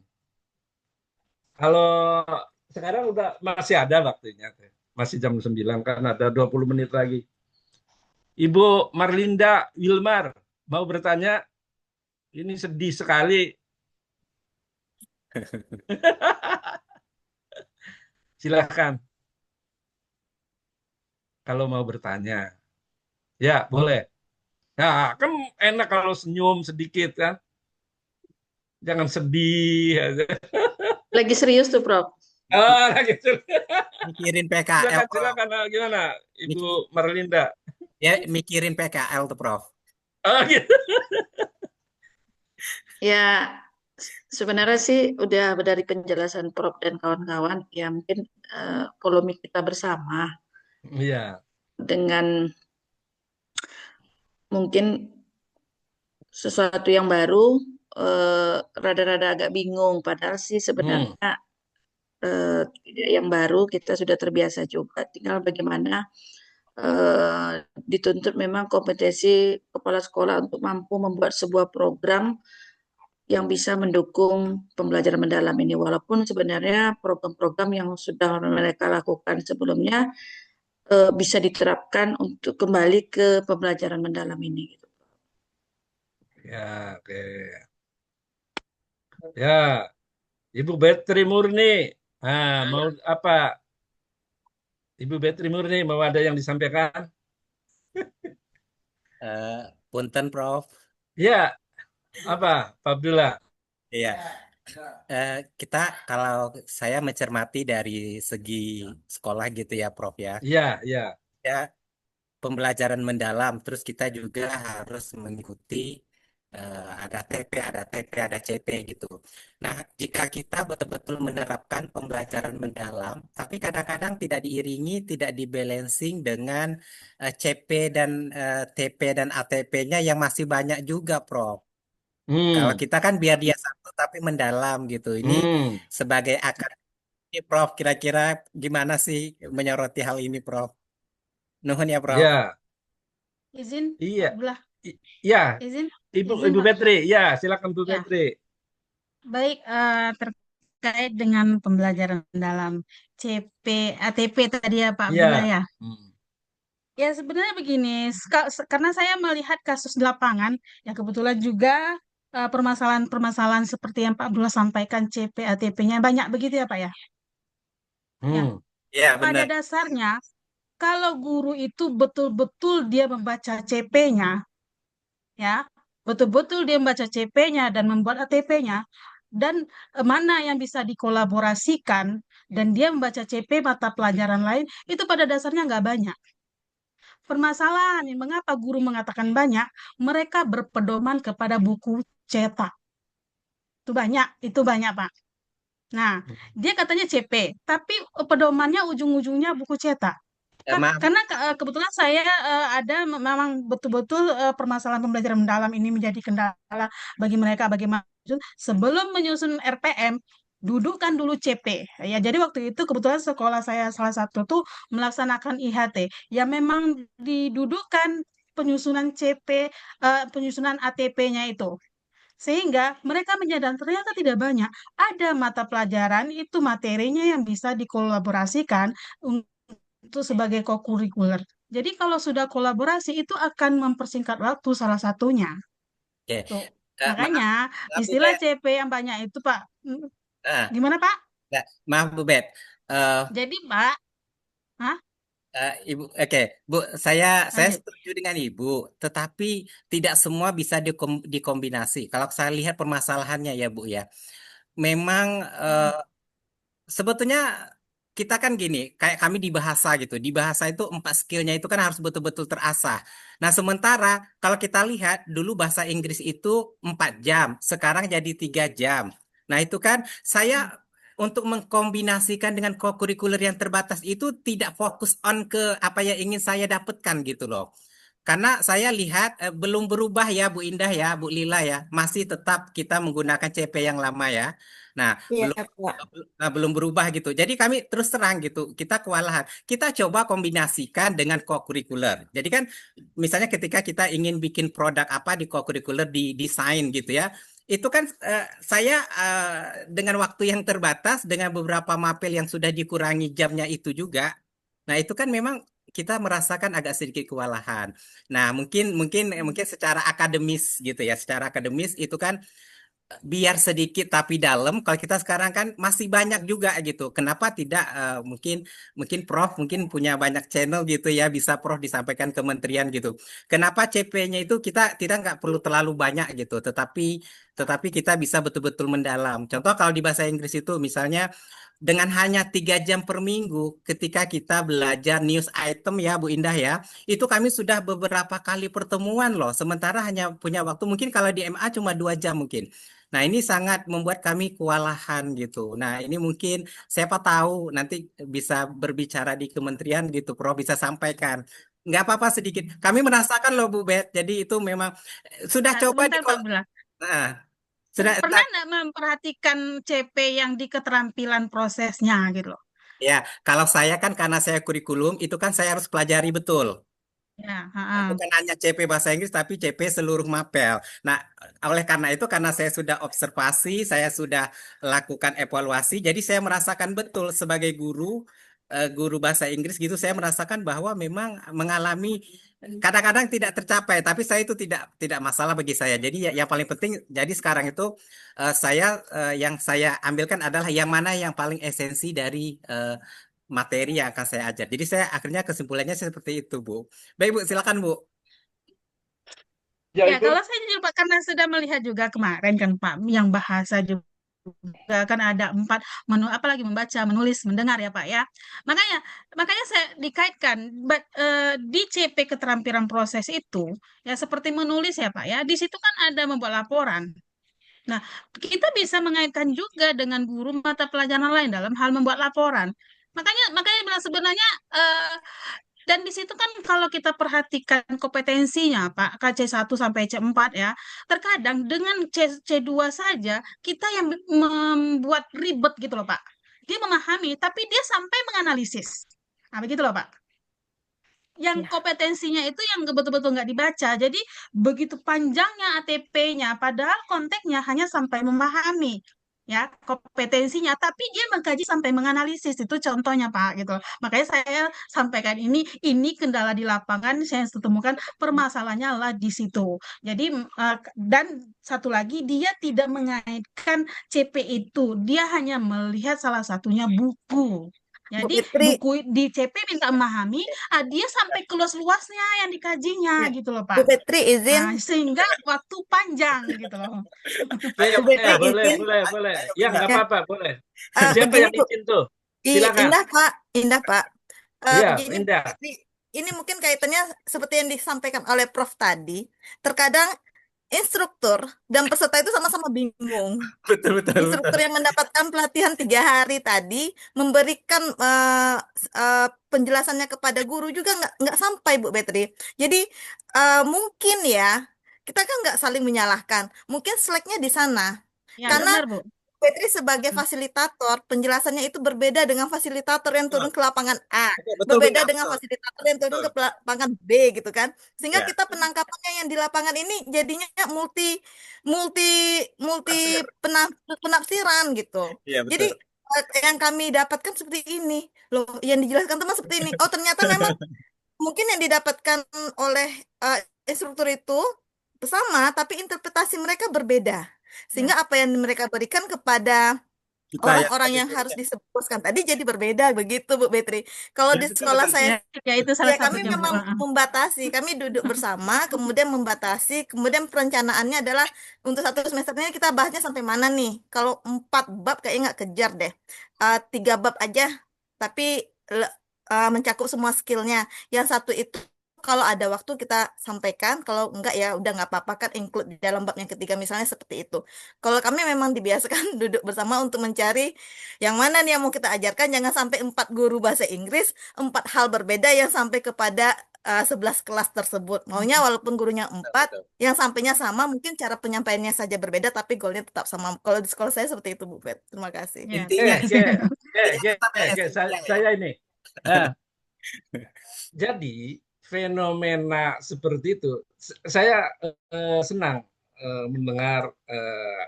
Kalau sekarang udah masih ada waktunya. Masih jam 9 kan ada 20 menit lagi. Ibu Marlinda Wilmar, mau bertanya? Ini sedih sekali. Silahkan kalau mau bertanya. Ya, boleh. Nah, kan enak kalau senyum sedikit kan. Jangan sedih. Lagi serius tuh, Prof. Ah, gitu. Mikirin PKL, Silakan, Prof. silakan. Ah, gimana, Ibu Mik- Marlinda? Ya, mikirin PKL tuh, Prof. Ah, gitu. Ya, sebenarnya sih udah dari penjelasan Prof dan kawan-kawan, ya mungkin polemik kita bersama Iya. dengan mungkin sesuatu yang baru, rada-rada agak bingung. Padahal sih Hmm. sebenarnya tidak yang baru, kita sudah terbiasa juga. Tinggal bagaimana dituntut memang kompetensi kepala sekolah untuk mampu membuat sebuah program yang bisa mendukung pembelajaran mendalam ini. Walaupun sebenarnya program-program yang sudah mereka lakukan sebelumnya bisa diterapkan untuk kembali ke pembelajaran mendalam ini. Ya, oke. Ya, Ibu Betri Murni. Ah, mau apa? Ibu Betri Murni mau ada yang disampaikan? Eh, Punten, Prof. Ya, apa, Pak Abdullah? Iya. Kita kalau saya mencermati dari segi sekolah gitu ya, Prof ya. Ya, ya. Ya, pembelajaran mendalam, terus kita juga harus mengikuti ada TP, ada TP, ada CP gitu. Nah, jika kita betul-betul menerapkan pembelajaran mendalam, tapi kadang-kadang tidak diiringi, tidak dibalancing dengan CP dan TP dan ATP-nya yang masih banyak juga, Prof. Kalau Hmm, kita kan biar dia satu tapi mendalam gitu. Ini hmm. sebagai akar, Prof, kira-kira gimana sih menyoroti hal ini, Prof? Nuhun ya, Prof. Ya, Izin, iya. Pak Abdullah. Ya, Izin, Ibu izin Ibu Pak. Betri. Ya, silakan Bu Ya, Betri. baik terkait dengan pembelajaran dalam CP, ATP tadi ya Pak Abdullah Ya. ya. Hmm. Ya sebenarnya begini, karena saya melihat kasus di lapangan, ya kebetulan juga permasalahan-permasalahan seperti yang Pak Abdullah sampaikan CP, ATP-nya banyak begitu ya Pak ya. Ya, Hmm. Ya, pada benar. dasarnya kalau guru itu betul-betul dia membaca CP-nya, ya betul-betul dia membaca CP-nya dan membuat ATP-nya dan mana yang bisa dikolaborasikan dan dia membaca CP mata pelajaran lain itu pada dasarnya nggak banyak. Permasalahan mengapa guru mengatakan banyak, mereka berpedoman kepada buku cetak. Itu banyak Pak. Nah, dia katanya CP, tapi pedomannya ujung-ujungnya buku cetak. Maaf. Karena kebetulan saya ada memang betul-betul permasalahan pembelajaran mendalam ini menjadi kendala bagi mereka bagaimana sebelum menyusun RPM dudukkan dulu CP ya jadi waktu itu kebetulan sekolah saya salah satu tuh melaksanakan IHT ya memang didudukkan penyusunan CP penyusunan ATP-nya itu sehingga mereka menyadari ternyata tidak banyak ada mata pelajaran itu materinya yang bisa dikolaborasikan itu sebagai co-curricular. Jadi kalau sudah kolaborasi itu akan mempersingkat waktu salah satunya. Oke. Tuh. Maaf, Makanya maaf Bu istilah Bet. CP yang banyak itu Pak. Ah, Gimana Pak? maaf Bu Bet. Eh, Jadi Pak, hah? Ibu, oke, Bu, saya Lanjut. setuju dengan Ibu, tetapi tidak semua bisa dikombinasi. Kalau saya lihat permasalahannya ya Bu ya, memang sebetulnya kita kan gini, kayak kami di bahasa gitu. Di bahasa itu 4 skillnya itu kan harus betul-betul terasah. Nah, sementara kalau kita lihat dulu bahasa Inggris itu 4 jam, sekarang jadi 3 jam. Nah, itu kan saya untuk mengkombinasikan dengan co-curricular yang terbatas itu tidak fokus on ke apa yang ingin saya dapatkan gitu loh. Karena saya lihat belum berubah ya Bu Indah ya, Bu Lila ya, masih tetap kita menggunakan CP yang lama ya. Nah, Iya, belum Pak. belum berubah gitu. Jadi kami terus terang gitu, kita kewalahan. Kita coba kombinasikan dengan co-curricular. Jadi kan misalnya ketika kita ingin bikin produk apa di co-curricular di desain gitu ya. Itu kan saya dengan waktu yang terbatas dengan beberapa mapel yang sudah dikurangi jamnya itu juga. Nah, itu kan memang kita merasakan agak sedikit kewalahan. Nah, mungkin secara akademis gitu ya, secara akademis itu kan biar sedikit tapi dalam. Kalau kita sekarang kan masih banyak juga gitu. Kenapa tidak mungkin mungkin Prof mungkin punya banyak channel gitu ya, bisa Prof disampaikan kementerian gitu. Kenapa CP-nya itu kita nggak perlu terlalu banyak gitu, tetapi kita bisa betul-betul mendalam. Contoh kalau di bahasa Inggris itu misalnya dengan hanya 3 jam per minggu ketika kita belajar news item ya Bu Indah ya, itu kami sudah beberapa kali pertemuan loh. Sementara hanya punya waktu mungkin kalau di MA cuma 2 jam mungkin. Nah, ini sangat membuat kami kewalahan gitu. Nah, ini mungkin siapa tahu nanti bisa berbicara di kementerian gitu, Prof bisa sampaikan. Nggak apa-apa sedikit. Kami merasakan loh Bu Bet. Jadi itu memang sudah coba di Sebentar Pak Bella. nah, sudah Pernah nggak memperhatikan CP yang di keterampilan prosesnya gitu loh? ya, kalau saya kan karena saya kurikulum itu kan saya harus pelajari betul. Ya, Bukan hanya CP bahasa Inggris, tapi CP seluruh mapel. Nah, oleh karena itu, karena saya sudah observasi, saya sudah lakukan evaluasi, jadi saya merasakan betul sebagai guru, guru bahasa Inggris gitu, saya merasakan bahwa memang mengalami kadang-kadang tidak tercapai, tapi saya itu tidak masalah bagi saya. Jadi yang paling penting, jadi sekarang itu yang saya ambilkan adalah yang mana yang paling esensi dari materi yang akan saya ajar. Jadi saya akhirnya kesimpulannya seperti itu, Bu. Baik, Bu, silakan, Bu. Ya ya itu kalau saya juga karena sudah melihat juga kemarin kan Pak, yang bahasa juga kan ada 4 menu, apalagi membaca, menulis, mendengar ya Pak ya. Makanya makanya saya dikaitkan di CP keterampilan proses itu ya seperti menulis ya Pak ya. Di situ kan ada membuat laporan. Nah, kita bisa mengaitkan juga dengan guru mata pelajaran lain dalam hal membuat laporan. Makanya makanya bilang sebenarnya eh, dan di situ kan kalau kita perhatikan kompetensinya Pak, KC1 sampai C4 ya, terkadang dengan C2 saja kita yang membuat ribet gitu loh Pak. Dia memahami, tapi dia sampai menganalisis. Nah, begitu loh Pak. Yang Ya. kompetensinya itu yang betul-betul nggak dibaca. Jadi begitu panjangnya ATP-nya, padahal konteksnya hanya sampai memahami ya kompetensinya, tapi dia mengkaji sampai menganalisis itu contohnya Pak gitu. Makanya saya sampaikan ini kendala di lapangan saya temukan permasalahannya adalah di situ. Jadi dan satu lagi dia tidak mengaitkan CP itu, dia hanya melihat salah satunya buku. Bu Jadi Fitri, buku di CP minta memahami, dia sampai ke luas-luasnya yang dikajinya ya. gitu loh Bu Pak. Fitri izin, Nah, sehingga waktu panjang gitu loh. Ayo, Bu Fitri boleh, izin. boleh, boleh. Ya, nggak Ya, apa-apa, boleh. Siapa begini yang Bu, izin tuh? Silakan. Indah Pak, Indah Pak. Iya, Begini Bu Indah. Fitri, ini mungkin kaitannya seperti yang disampaikan oleh Prof tadi. Terkadang instruktur dan peserta itu sama-sama bingung. Betul, betul, betul. Instruktur yang mendapatkan pelatihan 3 hari tadi memberikan penjelasannya kepada guru juga nggak sampai Bu Betri. Jadi mungkin ya kita kan nggak saling menyalahkan. Mungkin slacknya di sana. Ya, Karena benar, Bu. Petri sebagai fasilitator, penjelasannya itu berbeda dengan fasilitator yang turun ke lapangan A, Betul, berbeda Bunda. dengan Betul. fasilitator yang turun ke Betul. lapangan B gitu kan. Sehingga Ya, kita penangkapannya yang di lapangan ini jadinya multi multi multi tafsir. penafsiran gitu. Iya, Jadi betul. yang kami dapatkan seperti ini. Loh, yang dijelaskan teman seperti ini. Oh, ternyata memang mungkin yang didapatkan oleh instruktur itu sama, tapi interpretasi mereka berbeda. Ya. Sehingga apa yang mereka berikan kepada Kita ya orang-orang sebagai yang harus gurunya. disebutkan tadi jadi berbeda begitu Bu Betri. Kalau Ya, di betul, sekolah betul. saya Ya, itu salah ya kami satunya, Bu. memang membatasi, kami duduk bersama, kemudian membatasi, kemudian perencanaannya adalah untuk 1 semester ini kita bahasnya sampai mana nih? Kalau 4 bab kayaknya nggak kejar deh. 3 bab aja, tapi mencakup semua skillnya. Yang satu itu kalau ada waktu kita sampaikan, kalau enggak ya udah nggak apa-apa kan include di dalam bab yang ketiga misalnya seperti itu. Kalau kami memang dibiasakan duduk bersama untuk mencari yang mana nih yang mau kita ajarkan, jangan sampai 4 guru bahasa Inggris, 4 hal berbeda yang sampai kepada 11 kelas tersebut. Maunya walaupun gurunya 4, Betul. yang sampainya sama, mungkin cara penyampaiannya saja berbeda, tapi goalnya tetap sama. Kalau di sekolah saya seperti itu, Bu Fet. Terima kasih. Ya, Intinya intinya tetap ya esensinya ya. Saya ini. Nah, jadi fenomena seperti itu, saya senang mendengar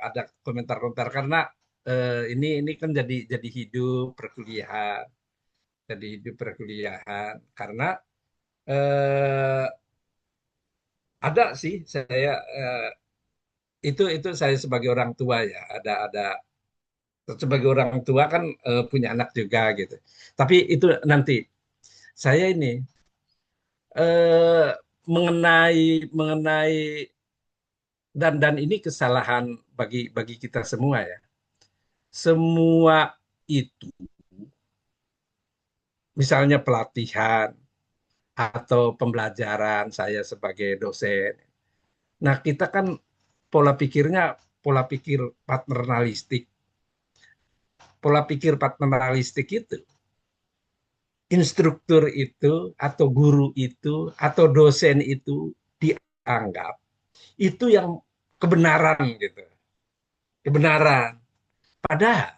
ada komentar-komentar karena ini kan jadi hidup perkuliahan, karena eh, ada sih saya itu saya sebagai orang tua ya, ada sebagai orang tua kan punya anak juga gitu. Tapi itu nanti saya ini eh, mengenai dan ini kesalahan bagi kita semua ya. Semua itu misalnya pelatihan atau pembelajaran saya sebagai dosen. Nah, kita kan pola pikirnya pola pikir paternalistik. Pola pikir paternalistik itu instruktur itu atau guru itu atau dosen itu dianggap itu yang kebenaran gitu. Kebenaran. Padahal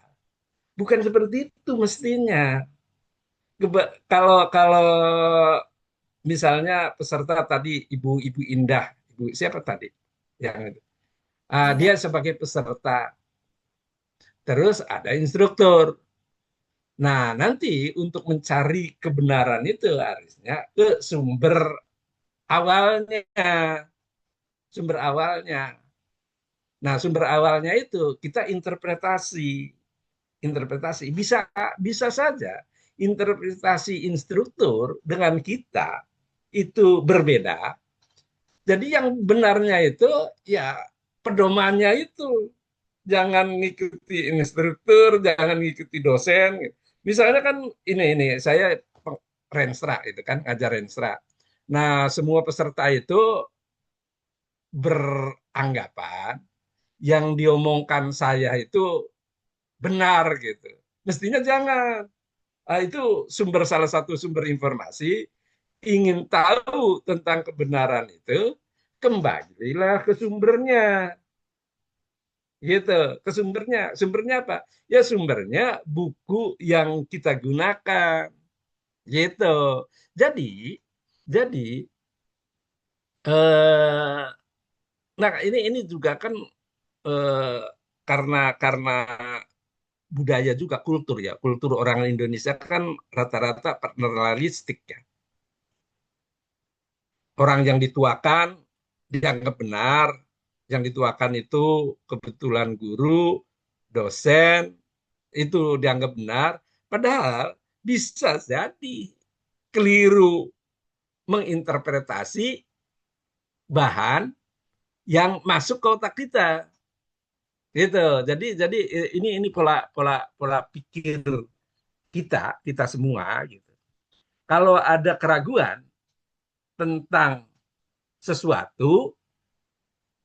bukan seperti itu mestinya. Kalau kalau misalnya peserta tadi Ibu Indah, Ibu siapa tadi? Yang Indah. dia sebagai peserta, terus ada instruktur. Nah, nanti untuk mencari kebenaran itu harusnya ke sumber awalnya, sumber awalnya. Nah, sumber awalnya itu kita interpretasi bisa bisa saja interpretasi instruktur dengan kita itu berbeda. Jadi yang benarnya itu ya pedomannya itu jangan ngikuti instruktur, jangan ngikuti dosen. Misalnya kan ini saya Renstra itu kan ngajar Renstra. Nah, semua peserta itu beranggapan yang diomongkan saya itu benar gitu. Mestinya jangan. Itu salah satu sumber informasi. Ingin tahu tentang kebenaran itu, kembalilah ke sumbernya. Gitu, ke sumbernya. Sumbernya apa? Ya sumbernya buku yang kita gunakan. Gitu. Jadi, jadi eh, nah ini juga kan eh, karena budaya juga kultur ya. Kultur orang Indonesia kan rata-rata paternalistik ya. Orang yang dituakan dianggap benar, yang dituakan itu kebetulan guru, dosen, itu dianggap benar, padahal bisa jadi keliru menginterpretasi bahan yang masuk ke otak kita. Gitu. Jadi ini pola pola pola pikir kita semua gitu. Kalau ada keraguan tentang sesuatu,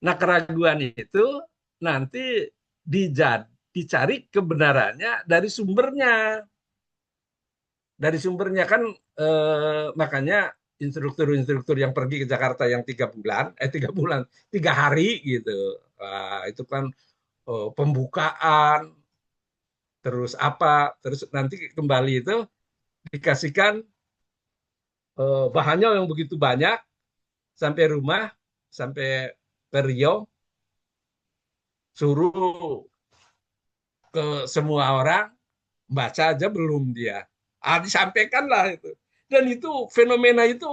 nah keraguan itu nanti dicari kebenarannya dari sumbernya. Dari sumbernya kan makanya instruktur-instruktur yang pergi ke Jakarta yang 3 hari gitu. Itu kan pembukaan, terus apa, terus nanti kembali itu dikasihkan bahannya yang begitu banyak sampai rumah, sampai ke Riau, suruh ke semua orang baca aja belum dia. Disampaikan lah itu. Dan itu fenomena itu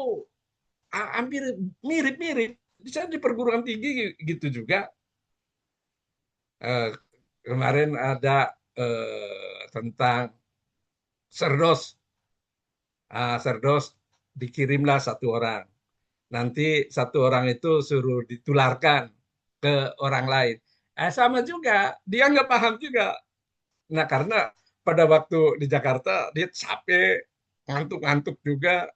hampir mirip-mirip. Bisa di perguruan tinggi gitu juga. Kemarin ada tentang Serdos. Serdos dikirimlah 1 orang. Nanti 1 orang itu suruh ditularkan ke orang lain. Sama juga, dia nggak paham juga. Nah, karena pada waktu di Jakarta dia capek, ngantuk-ngantuk juga.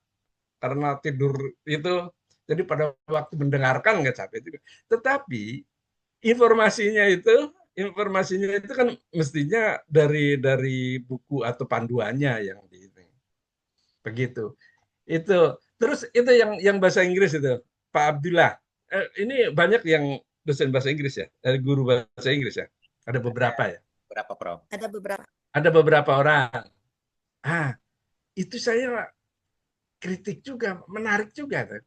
karena tidur itu. Jadi pada waktu mendengarkan nggak capek juga. Tetapi informasinya itu kan mestinya dari buku atau panduannya yang di ini. Begitu. Itu. Terus itu yang bahasa Inggris itu, Pak Abdullah. Ini banyak yang dosen bahasa Inggris ya, guru bahasa Inggris ya. Ada beberapa ya. Berapa, Prof? Ada beberapa. Ada beberapa orang. Ah, itu saya kritik juga, menarik juga tuh.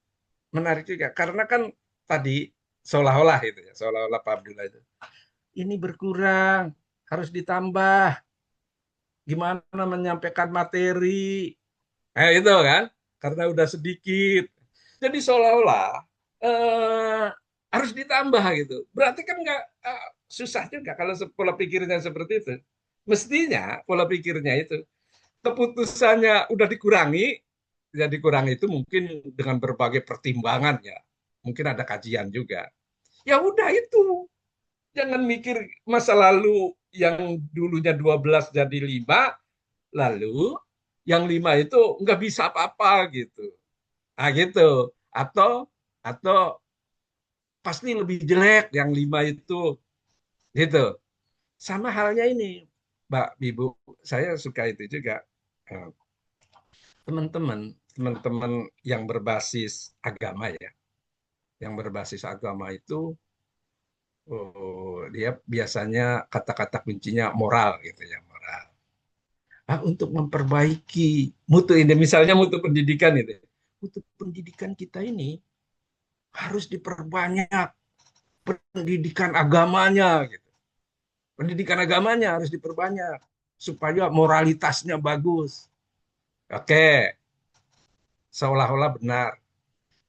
Menarik juga karena kan tadi seolah-olah itu ya, seolah-olah Pak Abdullah itu. Ini berkurang, harus ditambah. Gimana menyampaikan materi? Itu kan, karena udah sedikit. Jadi seolah-olah eh, harus ditambah gitu. Berarti kan nggak susah juga kalau pola pikirnya seperti itu. Mestinya pola pikirnya itu keputusannya udah dikurangi, ya dikurangi itu mungkin dengan berbagai pertimbangan ya. Mungkin ada kajian juga. Ya udah itu. Jangan mikir masa lalu yang dulunya 12 jadi 5, lalu yang 5 itu nggak bisa apa-apa gitu. Nah gitu. Atau pasti lebih jelek yang 5 itu gitu. Sama halnya ini, Mbak Bibu, saya suka itu juga. Eh, Teman-teman yang berbasis agama ya, yang berbasis agama itu dia biasanya kata-kata kuncinya moral gitu ya, moral. Untuk memperbaiki mutu ini, misalnya mutu pendidikan itu, mutu pendidikan kita ini harus diperbanyak pendidikan agamanya gitu. Pendidikan agamanya harus diperbanyak supaya moralitasnya bagus. Oke, seolah-olah benar.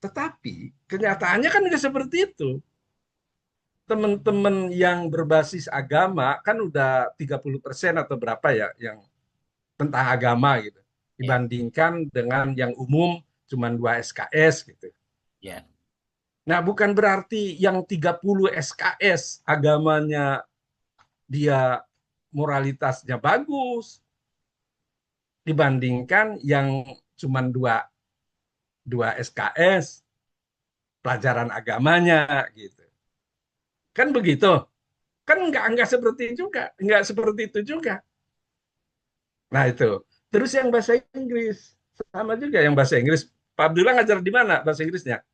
Tetapi kenyataannya kan nggak seperti itu. Teman-teman yang berbasis agama kan udah 30% atau berapa ya yang tentang agama gitu. Ya, Dibandingkan dengan yang umum cuma 2 SKS gitu. ya. Nah, bukan berarti yang 30 SKS agamanya dia moralitasnya bagus dibandingkan yang cuma dua SKS pelajaran agamanya gitu. Kan begitu. Kan nggak seperti itu juga. Nah itu. Terus yang bahasa Inggris sama juga yang bahasa Inggris. Pak Abdullah ngajar di mana bahasa Inggrisnya?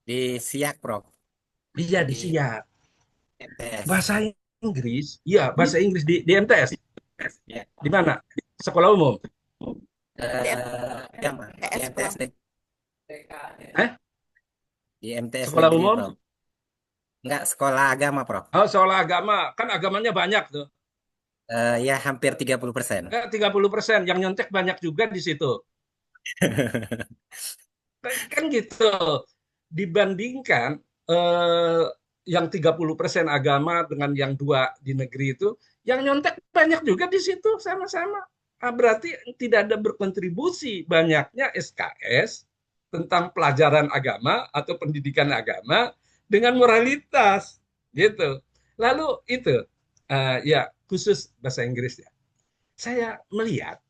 Di Siak, Prof. Iya di Di Siak. MTS. Bahasa Inggris, iya bahasa Inggris di MTS. Ya. Di mana? Sekolah umum. Di Agama. Di MTS, MTS, Prof. Eh? di MTS Sekolah negeri, umum? Prof. Enggak, sekolah agama, Prof. Oh, sekolah agama. Kan agamanya banyak tuh. Ya hampir 30%. 30%. Yang nyontek banyak juga di situ. Kan gitu. Dibandingkan eh, yang 30% agama dengan yang 2 di negeri itu, yang nyontek banyak juga di situ sama-sama. Berarti tidak ada berkontribusi banyaknya SKS tentang pelajaran agama atau pendidikan agama dengan moralitas gitu. Lalu itu ya khusus bahasa Inggris ya. Saya melihat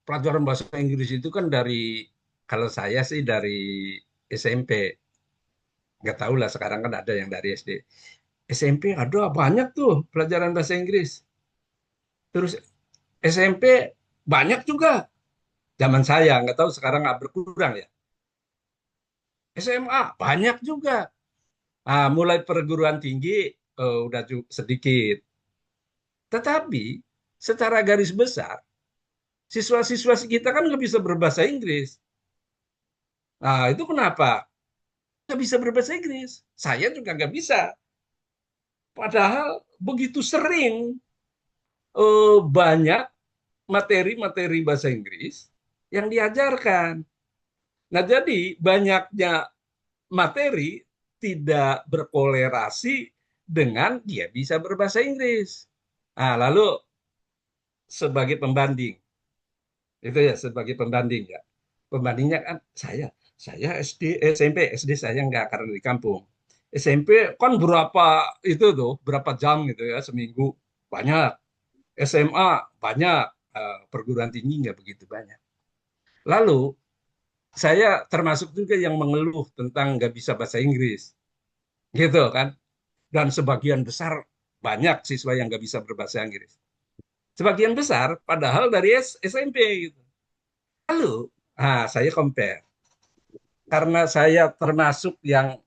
pelajaran bahasa Inggris itu kan kalau saya sih dari SMP. Nggak tahu lah sekarang kan ada yang dari SD. SMP ada banyak tuh pelajaran bahasa Inggris. Terus SMP banyak juga. Zaman saya, nggak tahu sekarang nggak berkurang ya. SMA banyak juga. Mulai perguruan tinggi udah sedikit. Tetapi secara garis besar, siswa-siswa kita kan nggak bisa berbahasa Inggris. Itu kenapa? Nggak bisa berbahasa Inggris. Saya juga nggak bisa. Padahal begitu sering banyak materi-materi bahasa Inggris yang diajarkan. Nah, jadi banyaknya materi tidak berkolerasi dengan dia bisa berbahasa Inggris. Lalu sebagai pembanding, itu ya sebagai pembanding ya. Pembandingnya kan saya SD saya nggak karena di kampung. SMP kan berapa jam gitu ya seminggu banyak. SMA banyak, perguruan tinggi nggak begitu banyak. Lalu saya termasuk juga yang mengeluh tentang nggak bisa bahasa Inggris, gitu kan? Dan sebagian besar banyak siswa yang nggak bisa berbahasa Inggris. Sebagian besar, padahal dari SMP gitu. Lalu, saya compare karena saya termasuk yang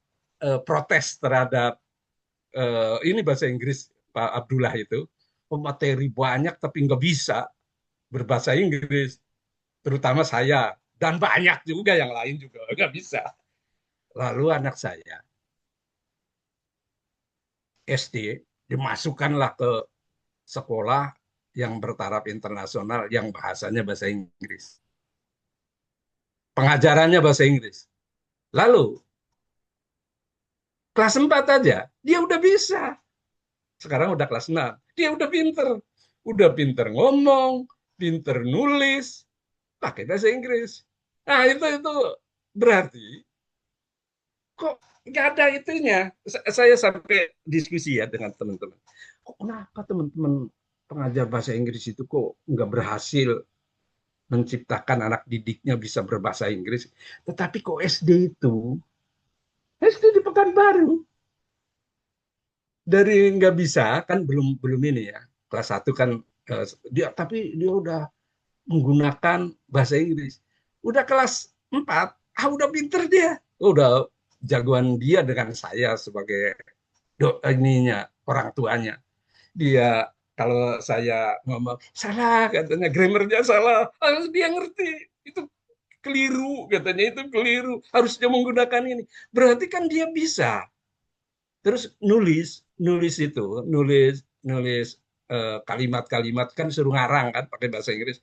protes terhadap ini bahasa Inggris Pak Abdullah itu, materi banyak tapi nggak bisa berbahasa Inggris, terutama saya dan banyak juga yang lain juga nggak bisa. Lalu anak saya SD dimasukkanlah ke sekolah yang bertaraf internasional yang bahasanya bahasa Inggris. Pengajarannya bahasa Inggris. Lalu kelas 4 aja dia udah bisa. Sekarang udah kelas 6. Dia udah pinter. Udah pinter ngomong, pinter nulis, pakai bahasa Inggris. Nah, itu berarti kok nggak ada itunya. Saya sampai diskusi ya dengan teman-teman. Kok kenapa teman-teman pengajar bahasa Inggris itu kok nggak berhasil menciptakan anak didiknya bisa berbahasa Inggris? Tetapi kok SD di Pekanbaru dari nggak bisa kan belum belum ini ya kelas 1 kan tapi dia udah menggunakan bahasa Inggris. Udah kelas 4, udah pinter dia. Udah jagoan dia dengan saya sebagai ininya orang tuanya. Dia kalau saya ngomong salah katanya grammarnya salah, harus dia ngerti itu keliru katanya itu keliru harusnya menggunakan ini. Berarti kan dia bisa. Terus nulis kalimat-kalimat kan suruh ngarang kan pakai bahasa Inggris.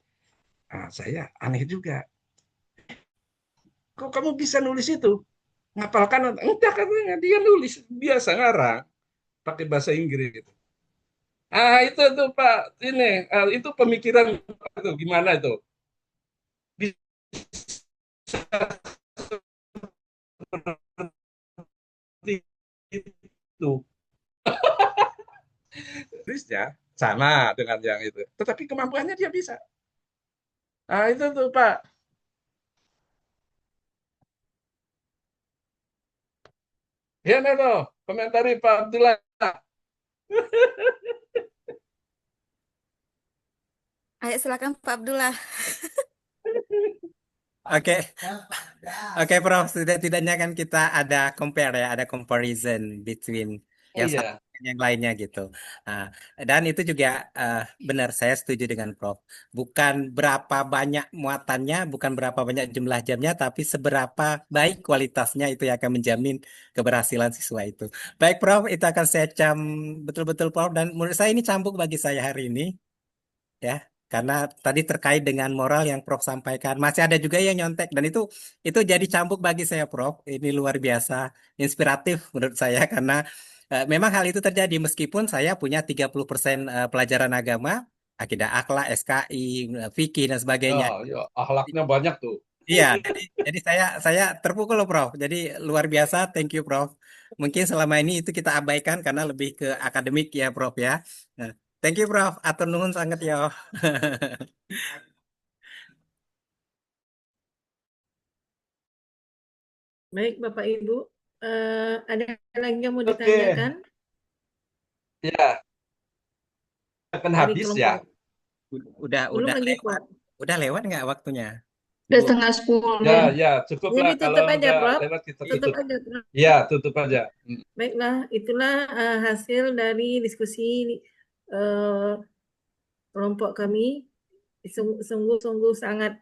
Saya aneh juga. Kok kamu bisa nulis itu? Ngapalkan? Enggak katanya dia nulis biasa ngarang pakai bahasa Inggris gitu. Itu tuh Pak, ini itu pemikiran itu gimana itu? Bisa seperti itu. Tulisnya sama dengan yang itu. Tetapi kemampuannya dia bisa. Itu tuh Pak. Ya, Neto, komentari Pak Abdullah. Ayo silakan Pak Abdullah. Oke, oke, Prof. Tidak-tidaknya kan kita ada compare ya, ada comparison between yang satu Iya. dengan yang lainnya gitu. Nah, dan itu juga benar, saya setuju dengan Prof. Bukan berapa banyak muatannya, bukan berapa banyak jumlah jamnya, tapi seberapa baik kualitasnya itu yang akan menjamin keberhasilan siswa itu. Baik, Prof. Itu akan saya cam betul-betul, Prof. Dan menurut saya ini cambuk bagi saya hari ini. Ya, karena tadi terkait dengan moral yang Prof sampaikan masih ada juga yang nyontek dan itu jadi cambuk bagi saya, Prof. Ini luar biasa inspiratif menurut saya karena memang hal itu terjadi meskipun saya punya 30% pelajaran agama, akidah akhlak, SKI, fikih dan Ya, sebagainya. ya, akhlaknya banyak tuh. Iya, jadi saya terpukul loh, Prof. Jadi luar biasa, thank you, Prof. Mungkin selama ini itu kita abaikan karena lebih ke akademik ya, Prof ya. Nah, thank you, Prof. Atur nuhun sangat ya. Baik, Bapak Ibu, ada lagi yang mau Oke, ditanyakan ya, akan dari habis ya. kelompok? Udah Belum lagi, lewat. Prof. Udah lewat nggak waktunya? Udah Belum. setengah 10. Ya, ya, Jadi cukuplah kalau tutup aja, udah Prof. lewat kita Tutup tutup. aja, Prof. Ya, tutup aja. Baiklah, itulah hasil dari diskusi eh, kelompok kami. Sungguh-sungguh sangat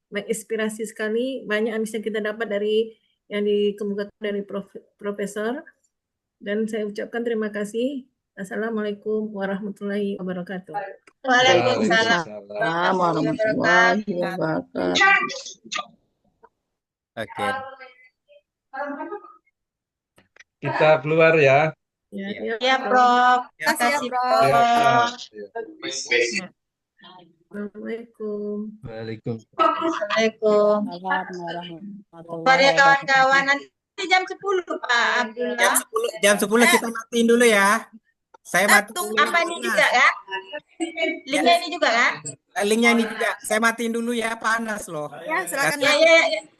menginspirasi sekali. Banyak yang bisa kita dapat dari yang dikemukakan dari Profesor. Dan saya ucapkan terima kasih. Assalamualaikum warahmatullahi wabarakatuh. Waalaikumsalam Waalaikumsalam. warahmatullahi wabarakatuh. Oke. Kita keluar ya. Ya, Ya. ya, Prof. Terima kasih ya, Kasih, Prof. Ya, Prof. ya. Assalamualaikum. Waalaikumsalam. Assalamualaikum. Mari kawan-kawan, nanti jam 10 Pak Jam Abdullah. 10 kita matiin dulu ya. Saya matiin tunggu. dulu Apa ini panas. juga kan? Ya, Linknya ini juga kan? linknya ini juga saya matiin dulu ya, panas loh. Ya, silakan Ya, Mas. ya, ya.